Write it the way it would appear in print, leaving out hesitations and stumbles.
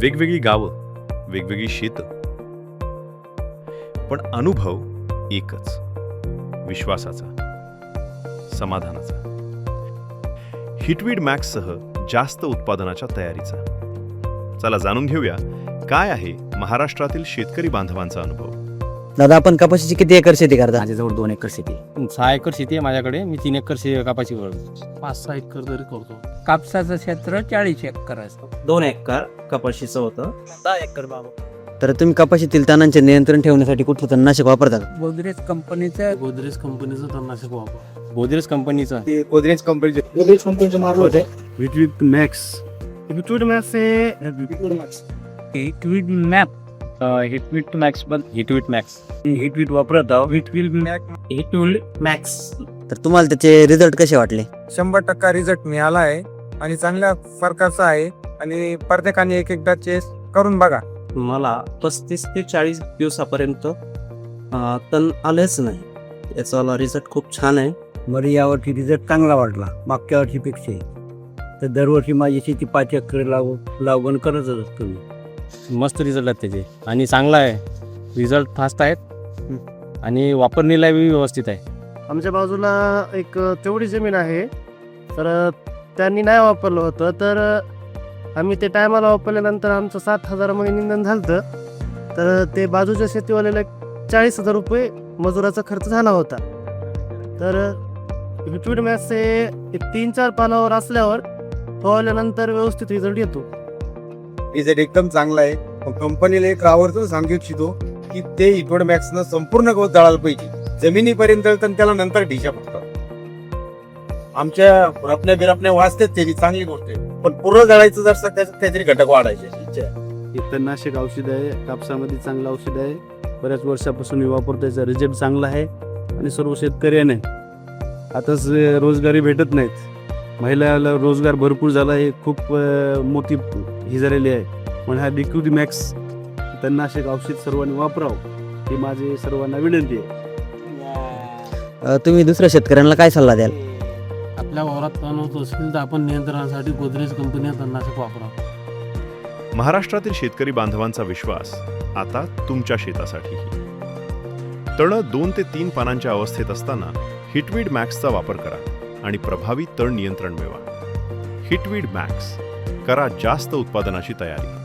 वेगवेगळी गावं, वेगवेगळी शेतं, पण अनुभव एकच, विश्वासाचा, समाधानाचा. हिटवीड मॅक्ससह जास्त उत्पादनाच्या तयारीचा. चला जाणून घेऊया काय आहे महाराष्ट्रातील शेतकरी बांधवांचा अनुभव. दादा, आपण कपाशीची किती एकर शेती करता? माझ्याजवळ 2 एकर शेती आहे. 6 एकर शेती आहे माझ्याकडे. मी 3 एकर कापाची करतो. 5-6 एकर तरी करतो. कापसाचं क्षेत्र 40 एकर असतं. 2 एकर कपाशीचं होतं. 10 एकर बाबा. तर तुम्ही कपाशीतील तणांचे नियंत्रण ठेवण्यासाठी कुठलं तणनाशक वापरता का? गोदरेज कंपनीचं गोदरेज कंपनीचं तणनाशक वापर. गोदरेज कंपनीचं गोदरेज कंपनीचे मारले होते. हिटवीड मॅक्स. हिटवीड मॅक्स हे हिटवीड मॅप. हिटवीट मॅक्स. हिटवीट मॅक्स. हिटवीड वापरत आहोत. हिटवीड मॅक्स. तर तुम्हाला त्याचे रिझल्ट कसे वाटले? 100% रिझल्ट मिळाला आहे आणि चांगल्या फरकाचा आहे आणि प्रत्येकाने एकदा चेस करून बघा. मला 35 ते 40 दिवसापर्यंत तण आलेच नाही. याचा रिझल्ट खूप छान आहे. मला यावर्षी रिझल्ट चांगला वाटला मागच्या वर्षीपेक्षा. तर दरवर्षी माझी शेती 5 एकर लागवण करतच असतो मी. मस्त रिझल्ट आहेत त्याचे आणि चांगला आहे. रिझल्ट फास्ट आहेत आणि वापरणीला व्यवस्थित आहे. आमच्या बाजूला एक तेवढी जमीन आहे, तर त्यांनी नाही वापरलं होतं. तर आम्ही ते टायमाला वापरल्यानंतर आमचं 7,000 मध्ये निंदन झालं. तर ते बाजूच्या शेतीवाल्याला 40,000 रुपये मजुराचा खर्च झाला होता. तर हिटवीड मॅक्स हे 3-4 पानावर असल्यावर फवारल्यानंतर व्यवस्थित रिझल्ट येतो. रिझल्ट एकदम चांगला आहे. कंपनीला एक आवर्जून सांगू इच्छितो की ते हिटवीड मॅक्सनं संपूर्ण गवत जाळायला पाहिजे. जमिनीपर्यंत तर त्याला नंतर ढिशा पडतात. आमच्या रपण्या बिरपण्या वाचतात त्याची चांगली गोष्ट आहे, पण पूर्ण जळायचं जर काहीतरी घटक वाढायचे. हे तणनाशक औषध आहे. कापसामध्ये चांगलं औषध आहे. बऱ्याच वर्षापासून मी वापरतो. त्याचा रिझल्ट चांगला आहे आणि सर्व शेतकऱ्याने आताच रोजगारी भेटत नाहीत. महिलाला रोजगार भरपूर झाला. हे खूप मोठी ही झालेली आहे. पण हा हिटवीड मॅक्स तणनाशक औषध सर्वांनी वापरावं ही माझी सर्वांना विनंती आहे. तुम्ही दुसऱ्या शेतकऱ्यांना काय सल्ला द्याल? आपल्या वावरात तण होत असेल तर आपण नियंत्रणासाठी गोदरेज कंपनी तणनाशक वापरावं. महाराष्ट्रातील शेतकरी बांधवांचा विश्वास आता तुमच्या शेतासाठीही. तण 2 ते 3 पानांच्या अवस्थेत असताना हिटवीड मॅक्सचा वापर करा आणि प्रभावी तण नियंत्रण मिळवा. हिटवीड मॅक्स, करा जास्त उत्पादनाची तयारी.